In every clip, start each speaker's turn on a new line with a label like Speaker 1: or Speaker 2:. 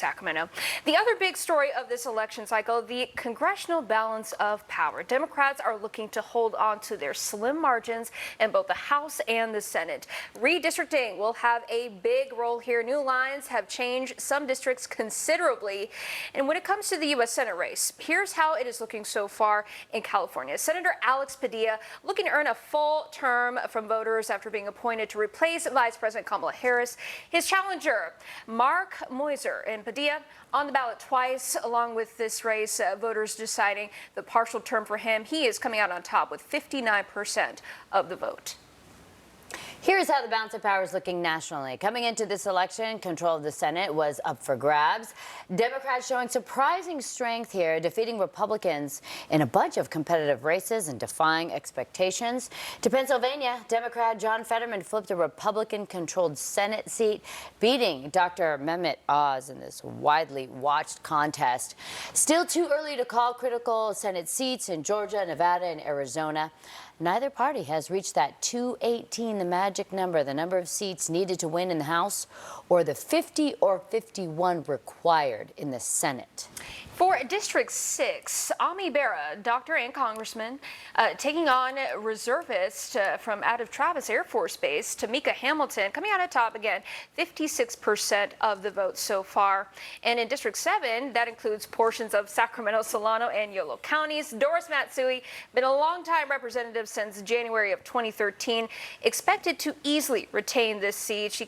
Speaker 1: Sacramento. The other big story of this election cycle, the congressional balance of power. Democrats are looking to hold on to their slim margins in both the House and the Senate. Redistricting will have a big role here. New lines have changed some districts considerably. And when it comes to the U.S. Senate race, here's how it is looking so far in California. Senator Alex Padilla looking to earn a full term from voters after being appointed to replace Vice President Kamala Harris. His challenger, Mark Moiser, and Padilla on the ballot twice. Along with this race, voters deciding the partial term for him. He is coming out on top with 59% of the vote.
Speaker 2: Here's how the balance of power is looking nationally. Coming into this election, control of the Senate was up for grabs. Democrats showing surprising strength here, defeating Republicans in a bunch of competitive races and defying expectations. To Pennsylvania, Democrat John Fetterman flipped a Republican-controlled Senate seat, beating Dr. Mehmet Oz in this widely watched contest. Still too early to call critical Senate seats in Georgia, Nevada, and Arizona. Neither party has reached that 218, the magic number, the number of seats needed to win in the House, or the 50 or 51 required in the Senate.
Speaker 1: For District 6, Ami Bera, doctor and congressman, taking on reservist from out of Travis Air Force Base, Tamika Hamilton, coming out on top again, 56% of the vote so far. And in District 7, that includes portions of Sacramento, Solano, and Yolo counties. Doris Matsui, been a longtime representative since January of 2013, expected to easily retain this seat. She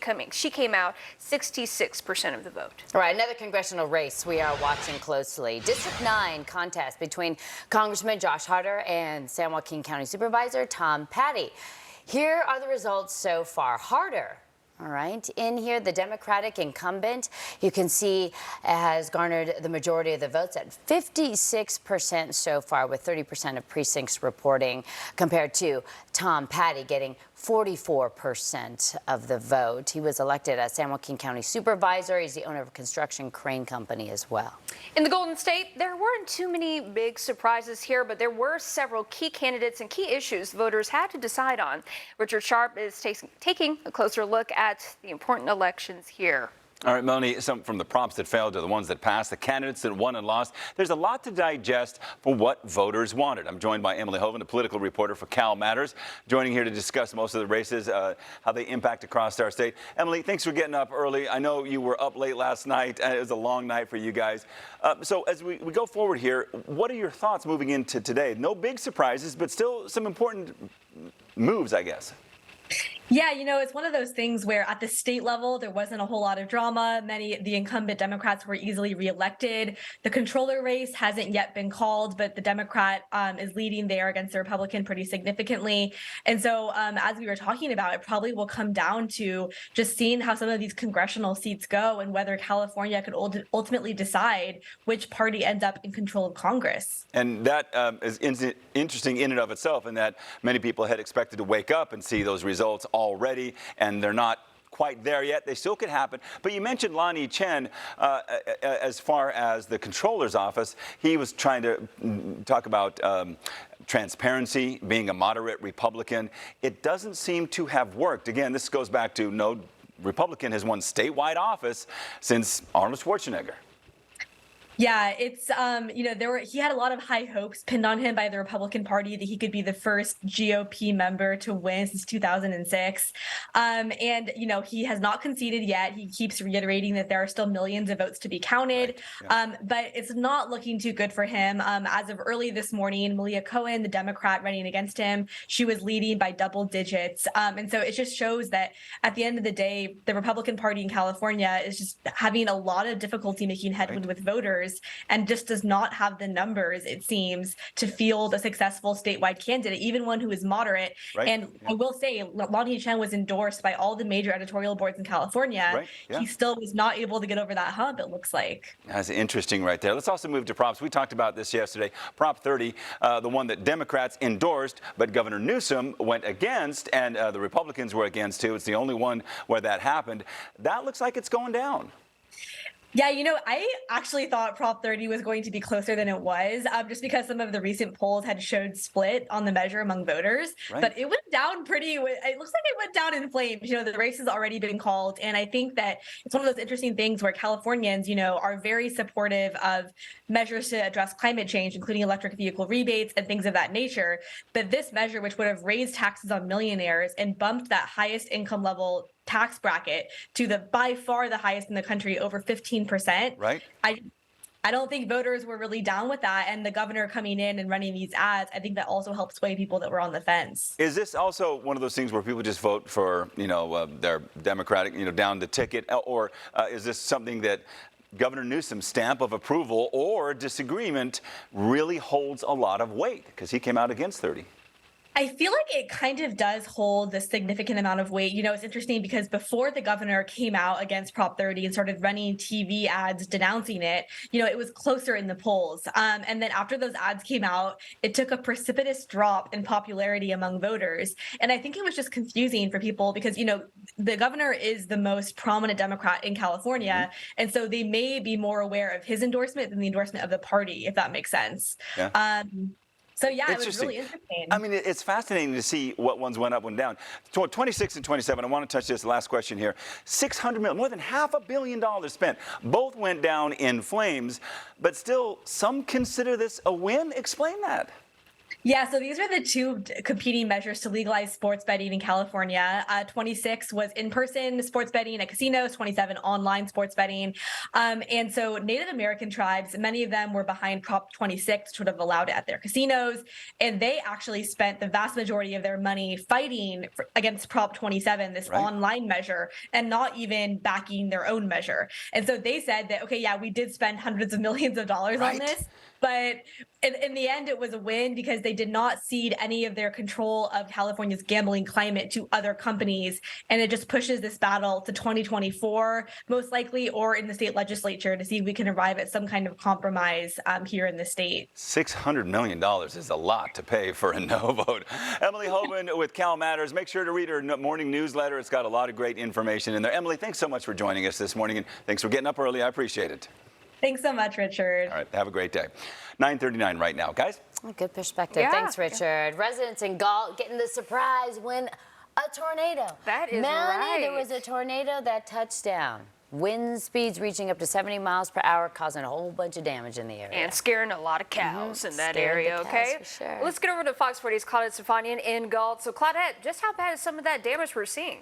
Speaker 1: came out 66% of the vote.
Speaker 2: All right, another congressional race we are watching closely. District 9 contest between Congressman Josh Harder and San Joaquin County Supervisor Tom Patty. Here are the results so far. Harder, all right, in here, the Democratic incumbent, you can see has garnered the majority of the votes at 56% so far, with 30% of precincts reporting, compared to Tom Patty getting 44% of the vote. He was elected as San Joaquin County Supervisor. He's the owner of a construction crane company as well.
Speaker 1: In the Golden State, there weren't too many big surprises here, but there were several key candidates and key issues voters had to decide on. Richard Sharp is taking a closer look at the important elections here.
Speaker 3: All right, Melanie, some from the prompts that failed to the ones that passed, the candidates that won and lost. There's a lot to digest for what voters wanted. I'm joined by Emily Hovind, a political reporter for Cal Matters, joining here to discuss most of the races, how they impact across our state. Emily, thanks for getting up early. I know you were up late last night. It was a long night for you guys. So as we go forward here, what are your thoughts moving into today? No big surprises, but still some important moves, I guess.
Speaker 4: Yeah, you know, it's one of those things where at the state level, there wasn't a whole lot of drama. The incumbent Democrats were easily reelected. The controller race hasn't yet been called, but the Democrat is leading there against the Republican pretty significantly. And so as we were talking about, it probably will come down to just seeing how some of these congressional seats go and whether California could ultimately decide which party ends up in control of Congress.
Speaker 3: And that is interesting in and of itself, in that many people had expected to wake up and see those results already, and they're not quite there yet. They still could happen. But you mentioned Lanhee Chen as far as the controller's office. He was trying to talk about transparency, being a moderate Republican. It doesn't seem to have worked. Again, this goes back to no Republican has won statewide office since Arnold Schwarzenegger.
Speaker 4: Yeah, it's, you know, he had a lot of high hopes pinned on him by the Republican Party that he could be the first GOP member to win since 2006. And, you know, he has not conceded yet. He keeps reiterating that there are still millions of votes to be counted. Right. Yeah. But it's not looking too good for him. As of early this morning, Malia Cohen, the Democrat running against him, she was leading by double digits. And so it just shows that at the end of the day, the Republican Party in California is just having a lot of difficulty making headway with voters, and just does not have the numbers, it seems, to field a successful statewide candidate, even one who is moderate. Right. And yeah. I will say, Lanhee Chen was endorsed by all the major editorial boards in California. Right. Yeah. He still was not able to get over that hump, it looks like.
Speaker 3: That's interesting right there. Let's also move to props. We talked about this yesterday. Prop 30, the one that Democrats endorsed, but Governor Newsom went against, and the Republicans were against too. It's the only one where that happened. That looks like it's going down.
Speaker 4: Yeah, I actually thought Prop 30 was going to be closer than it was, just because some of the recent polls had showed split on the measure among voters.
Speaker 3: Right.
Speaker 4: But it went down it looks like it went down in flames. The race has already been called. And I think that it's one of those interesting things where Californians, are very supportive of measures to address climate change, including electric vehicle rebates and things of that nature. But this measure, which would have raised taxes on millionaires and bumped that highest income level tax bracket to the by far the highest in the country, over 15%.
Speaker 3: Right.
Speaker 4: I don't think voters were really down with that. And the governor coming in and running these ads, I think that also helped sway people that were on the fence.
Speaker 3: Is this also one of those things where people just vote for, their Democratic, down the ticket? Or is this something that Governor Newsom's stamp of approval or disagreement really holds a lot of weight? Because he came out against 30.
Speaker 4: I feel like it kind of does hold a significant amount of weight. It's interesting because before the governor came out against Prop 30 and started running TV ads denouncing it, it was closer in the polls. And then after those ads came out, it took a precipitous drop in popularity among voters. And I think it was just confusing for people because, the governor is the most prominent Democrat in California. Mm-hmm. And so they may be more aware of his endorsement than the endorsement of the party, if that makes sense.
Speaker 3: Yeah.
Speaker 4: So yeah, it was really interesting.
Speaker 3: I mean, it's fascinating to see what ones went up and down. 26 and 27, I want to touch this last question here. $600 million, more than $500 million spent. Both went down in flames, but still some consider this a win. Explain that.
Speaker 4: Yeah, so these are the two competing measures to legalize sports betting in California. 26 was in-person sports betting at casinos, 27 online sports betting. And so Native American tribes, many of them were behind Prop 26, which would have allowed it at their casinos. And they actually spent the vast majority of their money fighting against Prop 27, this online measure, and not even backing their own measure. And so they said that, okay, yeah, we did spend hundreds of millions of dollars on this. But in the end, it was a win because they did not cede any of their control of California's gambling climate to other companies. And it just pushes this battle to 2024, most likely, or in the state legislature to see if we can arrive at some kind of compromise here in the state.
Speaker 3: $600 million is a lot to pay for a no vote. Emily Hoban with Cal Matters. Make sure to read her morning newsletter. It's got a lot of great information in there. Emily, thanks so much for joining us this morning, and thanks for getting up early. I appreciate it.
Speaker 4: Thanks so much, Richard.
Speaker 3: All right, have a great day. 9:39 right now, guys.
Speaker 2: Good perspective.
Speaker 1: Yeah.
Speaker 2: Thanks, Richard. Residents in Galt getting the surprise when a tornado.
Speaker 1: That is
Speaker 2: Melanie,
Speaker 1: right.
Speaker 2: there was a tornado that touched down. Wind speeds reaching up to 70 miles per hour, causing a whole bunch of damage in the area.
Speaker 1: And scaring a lot of cows in that
Speaker 2: Scared
Speaker 1: area,
Speaker 2: the cows,
Speaker 1: okay?
Speaker 2: for sure.
Speaker 1: Let's get over to Fox 40's Claudette Stefanian in Galt. So, Claudette, just how bad is some of that damage we're seeing?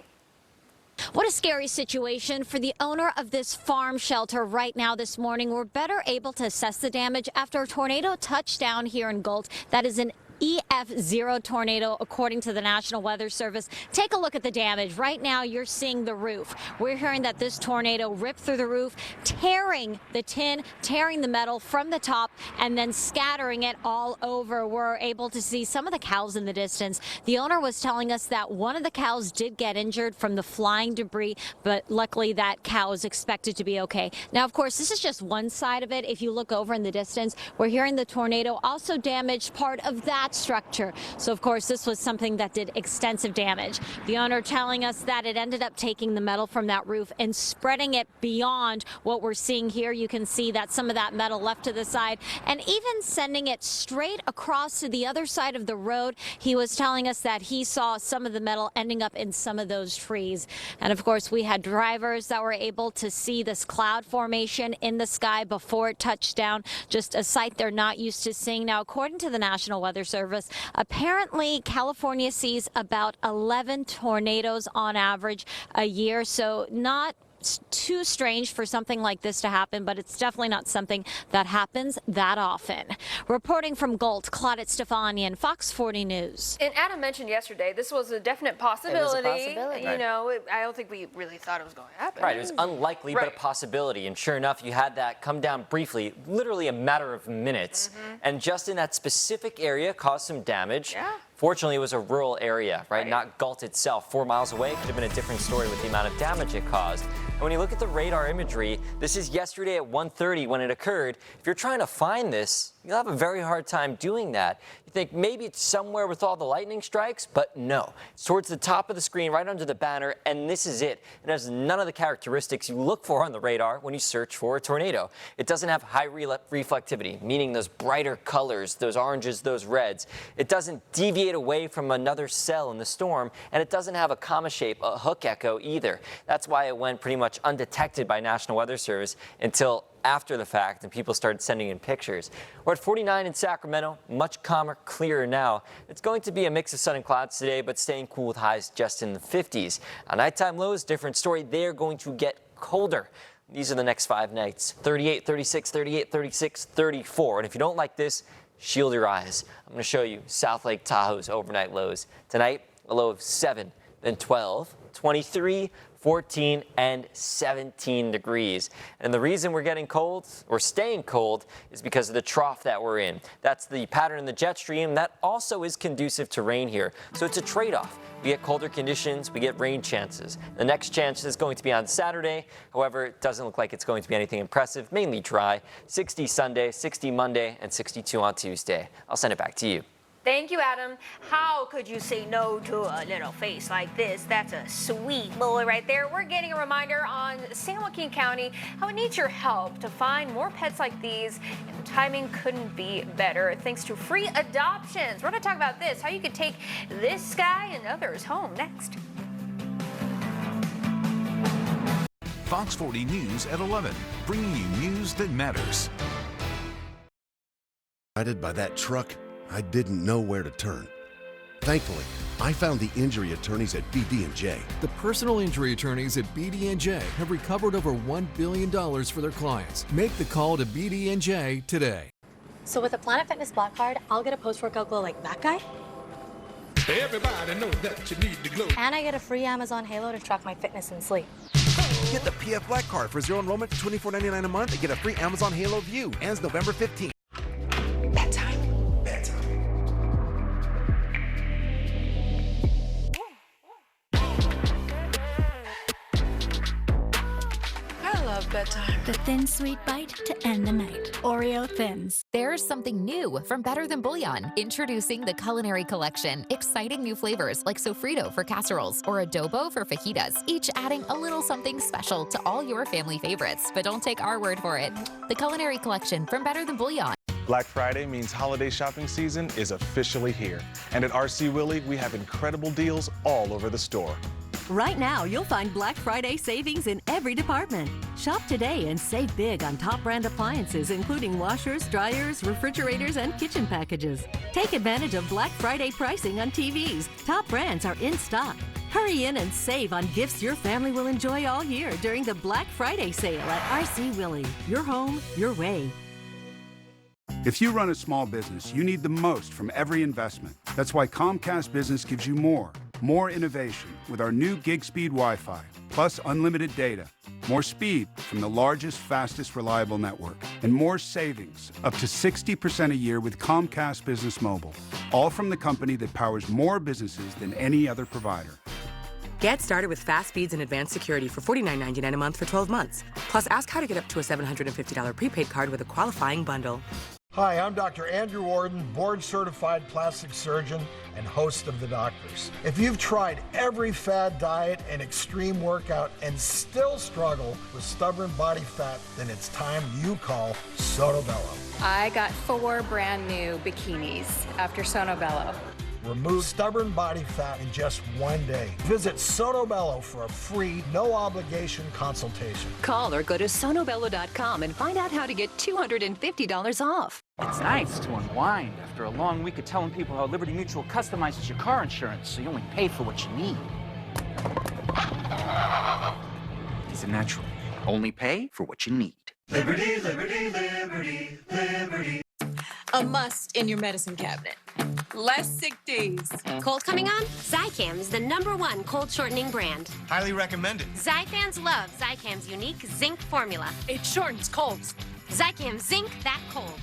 Speaker 5: What a scary situation for the owner of this farm shelter right now this morning. We're better able to assess the damage after a tornado touched down here in Galt. That is an EF0 tornado, according to the National Weather Service. Take a look at the damage. Right now, you're seeing the roof. We're hearing that this tornado ripped through the roof, tearing the tin, tearing the metal from the top, and then scattering it all over. We're able to see some of the cows in the distance. The owner was telling us that one of the cows did get injured from the flying debris, but luckily that cow is expected to be okay. Now, of course, this is just one side of it. If you look over in the distance, we're hearing the tornado also damaged part of that structure. So, of course, this was something that did extensive damage. The owner telling us that it ended up taking the metal from that roof and spreading it beyond what we're seeing here. You can see that some of that metal left to the side and even sending it straight across to the other side of the road. He was telling us that he saw some of the metal ending up in some of those trees. And, of course, we had drivers that were able to see this cloud formation in the sky before it touched down, just a sight they're not used to seeing. Now, according to the National Weather Service, apparently California sees about 11 tornadoes on average a year, so not too strange for something like this to happen, but it's definitely not something that happens that often. Reporting from Galt, Claudette Stefanian, Fox 40 News.
Speaker 1: And Adam mentioned yesterday this was a definite possibility.
Speaker 2: It was a possibility.
Speaker 1: You know, I don't think we really thought it was going to happen.
Speaker 6: Right, it was unlikely, but a possibility. And sure enough, you had that come down briefly, literally a matter of minutes. And just in that specific area caused some damage.
Speaker 1: Yeah.
Speaker 6: Fortunately, it was a rural area, right? Not Galt itself. 4 miles away, could have been a different story with the amount of damage it caused. And when you look at the radar imagery, this is yesterday at 1:30 when it occurred. If you're trying to find this, you'll have a very hard time doing that. You think maybe it's somewhere with all the lightning strikes, but no. It's towards the top of the screen, right under the banner, and this is it. It has none of the characteristics you look for on the radar when you search for a tornado. It doesn't have high reflectivity, meaning those brighter colors, those oranges, those reds. It doesn't deviate away from another cell in the storm, and it doesn't have a comma shape, a hook echo either. That's why it went pretty much undetected by National Weather Service until after the fact and people started sending in pictures. We're at 49 in Sacramento, much calmer, clearer now. It's going to be a mix of sun and clouds today, but staying cool with highs just in the 50s. Our nighttime lows, different story. They're going to get colder. These are the next 5 nights: 38, 36, 38, 36, 34. And if you don't like this, shield your eyes. I'm going to show you South Lake Tahoe's overnight lows. Tonight, a low of 7, then 12, 23, 14 and 17 degrees. And the reason we're getting cold or staying cold is because of the trough that we're in. That's the pattern in the jet stream that also is conducive to rain here. So it's a trade-off. We get colder conditions, we get rain chances. The next chance is going to be on Saturday. However, it doesn't look like it's going to be anything impressive, mainly dry. 60 Sunday, 60 Monday, and 62 on Tuesday. I'll send it back to you.
Speaker 1: Thank you, Adam. How could you say no to a little face like this? That's a sweet boy right there. We're getting a reminder on San Joaquin County how it needs your help to find more pets like these, and the timing couldn't be better thanks to free adoptions. We're going to talk about this, how you could take this guy and others home next.
Speaker 7: Fox 40 News at 11, bringing you news that matters.
Speaker 8: Guided by that truck, I didn't know where to turn. Thankfully, I found the injury attorneys at BD&J.
Speaker 9: The personal injury attorneys at BD&J have recovered over $1 billion for their clients. Make the call to BD&J today.
Speaker 10: So with a Planet Fitness Black Card, I'll get a post-workout glow like that guy.
Speaker 11: Everybody knows that you need to glow.
Speaker 10: And I get a free Amazon Halo to track my fitness and sleep.
Speaker 12: Get the PF Black Card for 0 enrollment, $24.99 a month, and get a free Amazon Halo View. Ends November 15th.
Speaker 13: Bedtime.
Speaker 14: The thin, sweet bite to end the night. Oreo Thins.
Speaker 15: There's something new from Better Than Bouillon. Introducing the Culinary Collection. Exciting new flavors like sofrito for casseroles or adobo for fajitas, each adding a little something special to all your family favorites. But don't take our word for it. The Culinary Collection from Better Than Bouillon.
Speaker 16: Black Friday means holiday shopping season is officially here. And at RC Willey, we have incredible deals all over the store.
Speaker 17: Right now, you'll find Black Friday savings in every department. Shop today and save big on top brand appliances, including washers, dryers, refrigerators, and kitchen packages. Take advantage of Black Friday pricing on TVs. Top brands are in stock. Hurry in and save on gifts your family will enjoy all year during the Black Friday sale at RC Willey. Your home, your way.
Speaker 18: If you run a small business, you need the most from every investment. That's why Comcast Business gives you more innovation with our new gig speed Wi-Fi, plus unlimited data, more speed from the largest, fastest, reliable network, and more savings, up to 60% a year with Comcast Business Mobile, all from the company that powers more businesses than any other provider.
Speaker 19: Get started with fast speeds and advanced security for $49.99 a month for 12 months. Plus, ask how to get up to a $750 prepaid card with a qualifying bundle.
Speaker 20: Hi, I'm Dr. Andrew Warden, board-certified plastic surgeon and host of The Doctors. If you've tried every fad diet and extreme workout and still struggle with stubborn body fat, then it's time you call Sono Bello.
Speaker 21: I got 4 brand new bikinis after Sono Bello.
Speaker 20: Remove stubborn body fat in just 1 day. Visit Sono Bello for a free, no-obligation consultation.
Speaker 22: Call or go to sonobello.com and find out how to get $250 off.
Speaker 23: It's nice to unwind after a long week of telling people how Liberty Mutual customizes your car insurance so you only pay for what you need. Is it natural? Only pay for what you need.
Speaker 24: Liberty, liberty, liberty, liberty.
Speaker 25: A must in your medicine cabinet. Less sick days.
Speaker 26: Cold coming on? Zicam is the #1 cold shortening brand.
Speaker 27: Highly recommended.
Speaker 26: Zifans love Zicam's unique zinc formula.
Speaker 25: It shortens colds.
Speaker 26: Zicam Zinc That Cold.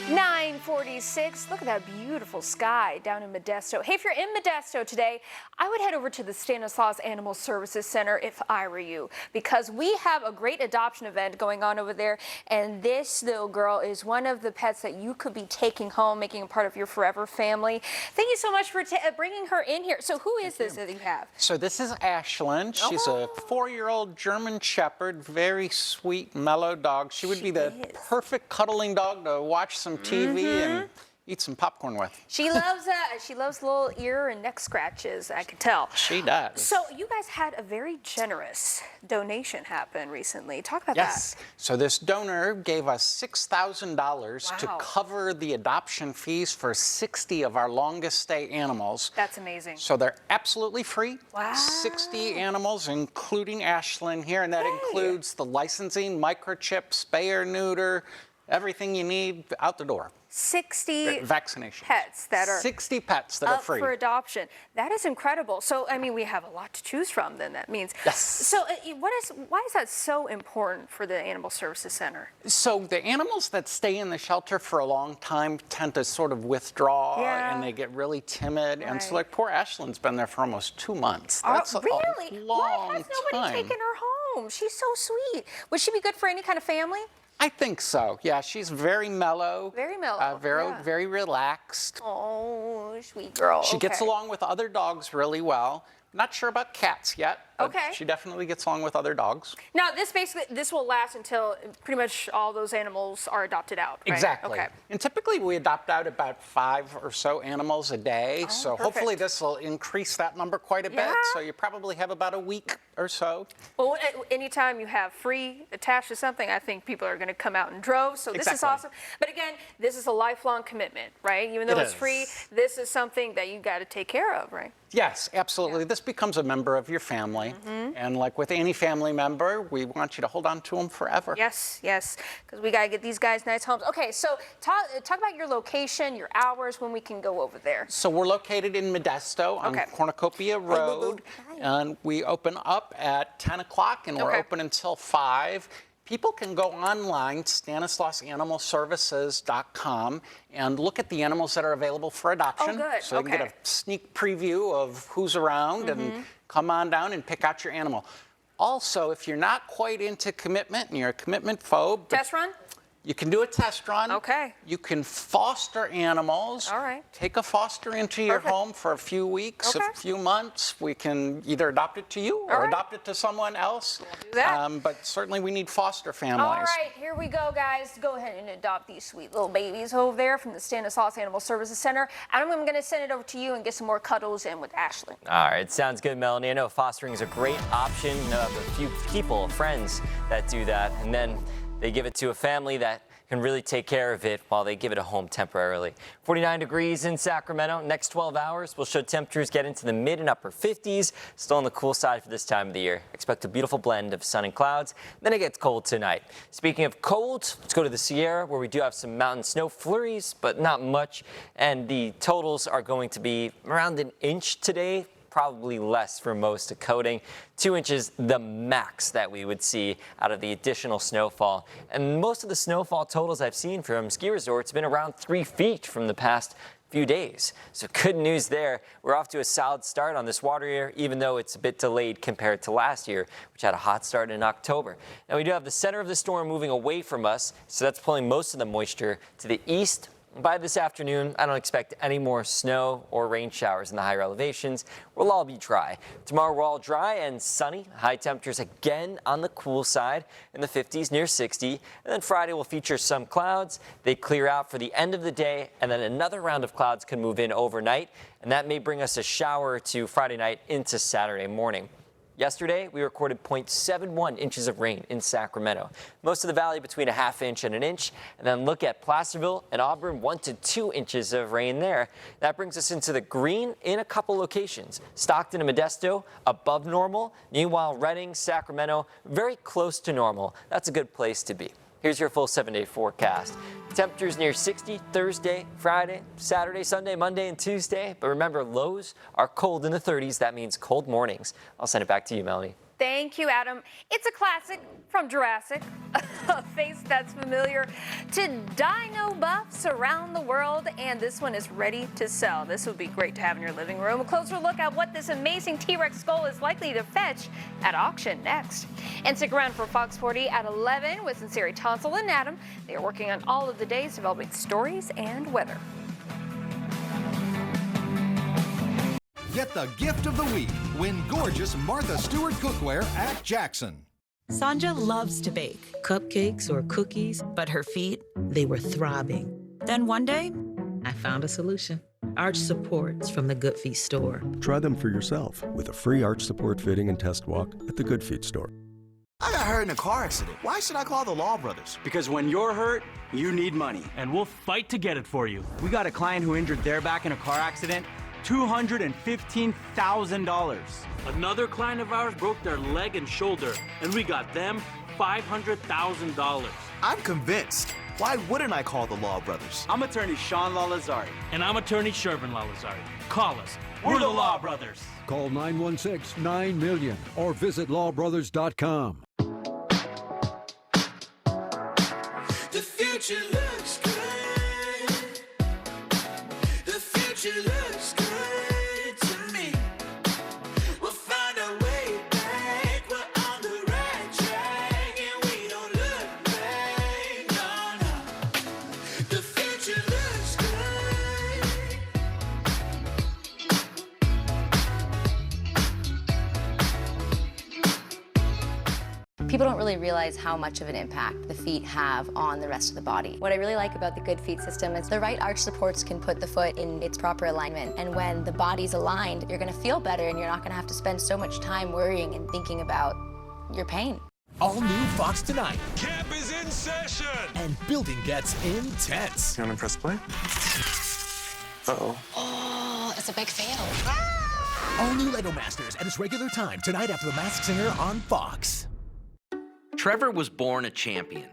Speaker 1: 9:46. Look at that beautiful sky down in Modesto. Hey, if you're in Modesto today, I would head over to the Stanislaus Animal Services Center if I were you, because we have a great adoption event going on over there, and this little girl is one of the pets that you could be taking home, making a part of your forever family. Thank you so much for bringing her in here. So who is this that you have?
Speaker 2: So this is Ashlyn. She's a 4-year-old German Shepherd, very sweet, mellow dog. She would be the perfect cuddling dog to watch some TV and eat some popcorn with.
Speaker 1: She loves little ear and neck scratches, I can tell.
Speaker 2: She does.
Speaker 1: So you guys had a very generous donation happen recently. Talk about
Speaker 2: Yes. So this donor gave us $6,000 to cover the adoption fees for 60 of our longest stay animals.
Speaker 1: That's amazing.
Speaker 2: So they're absolutely free.
Speaker 1: Wow.
Speaker 2: 60 animals, including Ashlyn here, and that includes the licensing, microchip, spay or neuter, everything you need out the door.
Speaker 1: 60
Speaker 2: vaccination
Speaker 1: pets that are
Speaker 2: 60 pets that are free
Speaker 1: for adoption. That is incredible. So I mean, we have a lot to choose from. Then that means
Speaker 2: yes.
Speaker 1: So why is that so important for the Animal Services Center?
Speaker 2: So the animals that stay in the shelter for a long time tend to sort of withdraw and they get really timid.
Speaker 1: Right.
Speaker 2: And so like poor Ashlyn's been there for almost 2 months. That's
Speaker 1: really?
Speaker 2: a long
Speaker 1: Why has nobody
Speaker 2: time.
Speaker 1: taken her home? She's so sweet. Would she be good for any kind of family?
Speaker 2: I think so. Yeah, she's very mellow.
Speaker 1: Very mellow.
Speaker 2: Very relaxed.
Speaker 1: Oh, sweet girl.
Speaker 2: She gets along with other dogs really well. Not sure about cats yet, but she definitely gets along with other dogs.
Speaker 1: Now, this will last until pretty much all those animals are adopted out, right?
Speaker 2: Exactly.
Speaker 1: Okay.
Speaker 2: And typically we adopt out about 5 or so animals a day. So hopefully this will increase that number quite a bit. So you probably have about a week or so.
Speaker 1: Well, anytime you have free attached to something, I think people are going to come out in droves. So this is awesome. But again, this is a lifelong commitment, right? Even though it's free, this is something that you got to take care of, right?
Speaker 2: Yes, absolutely. This becomes a member of your family. And like with any family member, we want you to hold on to them forever.
Speaker 1: Yes, because we got to get these guys nice homes. Okay, so talk about your location, your hours, when we can go over there.
Speaker 2: So we're located in Modesto on Cornucopia Road, and we open up at 10 o'clock, and we're open until 5. People can go online, StanislausAnimalServices.com, and look at the animals that are available for adoption.
Speaker 1: Oh, good.
Speaker 2: So you can get a sneak preview of who's around and come on down and pick out your animal. Also, if you're not quite into commitment and you're a commitment phobe,
Speaker 1: test run?
Speaker 2: You can do a test run.
Speaker 1: Okay.
Speaker 2: You can foster animals.
Speaker 1: All right.
Speaker 2: Take a foster into your home for a few weeks, a few months. We can either adopt it to you or adopt it to someone else.
Speaker 1: We'll do that.
Speaker 2: But certainly we need foster families.
Speaker 1: All right, here we go, guys. Go ahead and adopt these sweet little babies over there from the Stanislaus Animal Services Center. I'm going to send it over to you and get some more cuddles in with Ashlyn.
Speaker 3: All right, sounds good, Melanie. I know fostering is a great option. You know, I have a few people, friends that do that, and then they give it to a family that can really take care of it while they give it a home temporarily. 49 degrees in Sacramento. Next 12 hours will show temperatures get into the mid and upper 50s. Still on the cool side for this time of the year. Expect a beautiful blend of sun and clouds. Then it gets cold tonight. Speaking of cold, let's go to the Sierra, where we do have some mountain snow flurries, but not much. And the totals are going to be around an inch today. Probably less for most of coating. 2 inches, the max that we would see out of the additional snowfall. And most of the snowfall totals I've seen from ski resorts have been around 3 feet from the past few days. So good news there. We're off to a solid start on this water year, even though it's a bit delayed compared to last year, which had a hot start in October. Now we do have the center of the storm moving away from us, so that's pulling most of the moisture to the east. By this afternoon, I don't expect any more snow or rain showers in the higher elevations. We'll all be dry. Tomorrow we're all dry and sunny. High temperatures again on the cool side in the 50s near 60. And then Friday will feature some clouds. They clear out for the end of the day, and then another round of clouds can move in overnight. And that may bring us a shower or two Friday night into Saturday morning. Yesterday, we recorded 0.71 inches of rain in Sacramento. Most of the valley between a ½ inch and an inch. And then look at Placerville and Auburn, 1 to 2 inches of rain there. That brings us into the green in a couple locations. Stockton and Modesto, above normal. Meanwhile, Redding, Sacramento, very close to normal. That's a good place to be. Here's your full 7-day forecast. Temperatures near 60 Thursday, Friday, Saturday, Sunday, Monday, and Tuesday. But remember, lows are cold in the 30s. That means cold mornings. I'll send it back to you, Melanie.
Speaker 1: Thank you, Adam. It's a classic from Jurassic, a face that's familiar to dino buffs around the world, and this one is ready to sell. This would be great to have in your living room. A closer look at what this amazing T-Rex skull is likely to fetch at auction next. And stick around for Fox 40 at 11 with Sinceri Tonsel and Adam. They are working on all of the days developing stories and weather.
Speaker 4: Get the gift of the week. Win gorgeous Martha Stewart cookware at Jackson.
Speaker 5: Sanja loves to bake. Cupcakes or cookies, but her feet, they were throbbing. Then one day, I found a solution. Arch supports from the Good Feet store.
Speaker 6: Try them for yourself with a free arch support fitting and test walk at the Good Feet store.
Speaker 7: I got hurt in a car accident. Why should I call the Law Brothers?
Speaker 8: Because when you're hurt, you need money. And we'll fight to get it for you. We got a client who injured their back in a car accident. $215,000. Another client of ours broke their leg and shoulder, and we got them $500,000.
Speaker 7: I'm convinced. Why wouldn't I call the Law Brothers?
Speaker 8: I'm attorney Sean Lalazari. And I'm attorney Shervin Lalazari. Call us. We're the Law Brothers.
Speaker 9: Call 916-9-MILLION or visit lawbrothers.com.
Speaker 24: The future looks good. The future looks good to me. We'll find a way back. We're on the right track and we don't look back. No, no. The future looks
Speaker 27: People don't really realize how much of an impact the feet have on the rest of the body. What I really like about the Good Feet system is the right arch supports can put the foot in its proper alignment. And when the body's aligned, you're gonna feel better and you're not gonna have to spend so much time worrying and thinking about your pain.
Speaker 28: All new Fox tonight.
Speaker 11: Camp is in session.
Speaker 28: And building gets intense.
Speaker 16: You wanna press play? Uh-oh.
Speaker 10: Oh, it's a big fail.
Speaker 28: All new Lego Masters at its regular time tonight after The Masked Singer on Fox.
Speaker 29: Trevor was born a champion.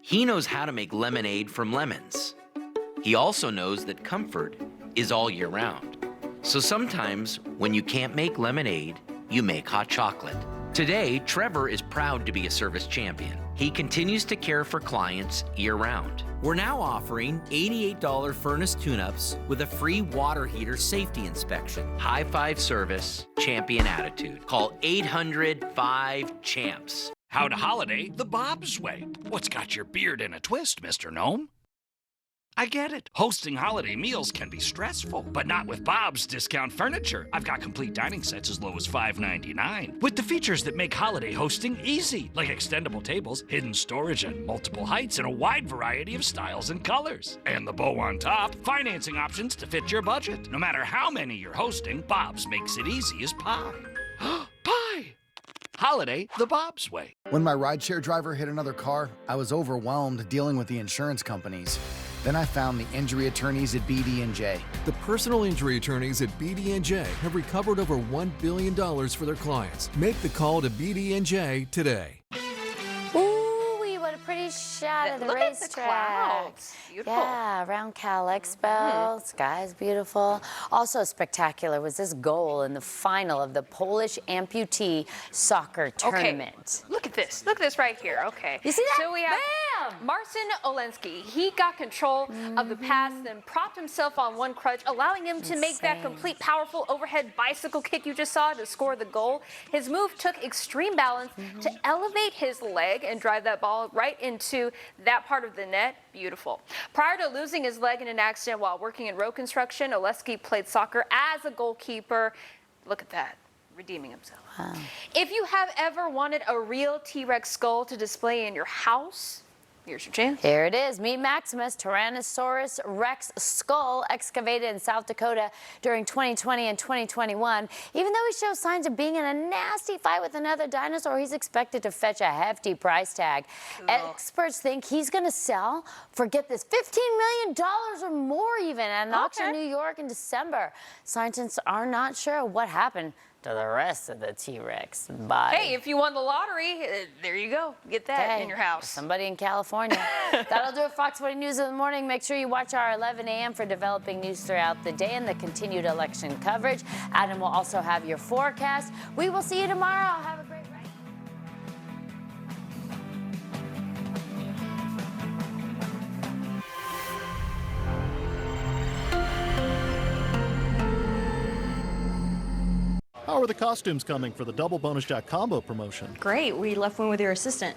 Speaker 29: He knows how to make lemonade from lemons. He also knows that comfort is all year round. So sometimes when you can't make lemonade, you make hot chocolate. Today, Trevor is proud to be a service champion. He continues to care for clients year-round. We're now offering $88 furnace tune-ups with a free water heater safety inspection. High-five service, champion attitude. Call 800-5-CHAMPS.
Speaker 23: How to holiday the Bob's way. What's got your beard in a twist, Mr. Gnome? I get it. Hosting holiday meals can be stressful, but not with Bob's Discount Furniture. I've got complete dining sets as low as $5.99 with the features that make holiday hosting easy, like extendable tables, hidden storage at multiple heights, and a wide variety of styles and colors. And the bow on top, financing options to fit your budget. No matter how many you're hosting, Bob's makes it easy as pie. Pie! Holiday the Bob's way.
Speaker 30: When my rideshare driver hit another car, I was overwhelmed dealing with the insurance companies. Then I found the injury attorneys at BD&J.
Speaker 31: The personal injury attorneys at BD&J have recovered over $1 billion for their clients. Make the call to BD&J today.
Speaker 32: Ooh, what a pretty shot of the
Speaker 1: Look
Speaker 32: racetrack.
Speaker 1: at the clouds. Beautiful.
Speaker 32: Yeah, around Cal Expo. Sky's beautiful. Also spectacular was this goal in the final of the Polish amputee soccer tournament.
Speaker 1: Okay. Look at this. Look at this right here. Okay.
Speaker 32: You see that?
Speaker 1: So we have Marcin Olensky. He got control of the pass, then propped himself on one crutch, allowing him to make that complete, powerful overhead bicycle kick you just saw to score the goal. His move took extreme balance to elevate his leg and drive that ball right into that part of the net. Beautiful. Prior to losing his leg in an accident while working in road construction, Olensky played soccer as a goalkeeper. Look at that. Redeeming himself.
Speaker 32: Wow.
Speaker 1: If you have ever wanted a real T-Rex skull to display in your house, here's your chance.
Speaker 32: Here it is. Meet Maximus, Tyrannosaurus Rex skull excavated in South Dakota during 2020 and 2021. Even though he shows signs of being in a nasty fight with another dinosaur, he's expected to fetch a hefty price tag.
Speaker 1: Cool.
Speaker 32: Experts think he's going to sell for, get this, $15 million or more even at an auction in New York in December. Scientists are not sure what happened to the rest of the T-Rex body.
Speaker 1: Hey, if you won the lottery, there you go. Get that in your house.
Speaker 32: Somebody in California. That'll do it, Fox 40 News in the morning. Make sure you watch our 11 a.m. for developing news throughout the day and the continued election coverage. Adam will also have your forecast. We will see you tomorrow. Have a great
Speaker 12: How are the costumes coming for the double bonus jack combo promotion?
Speaker 13: Great. We left one with your assistant.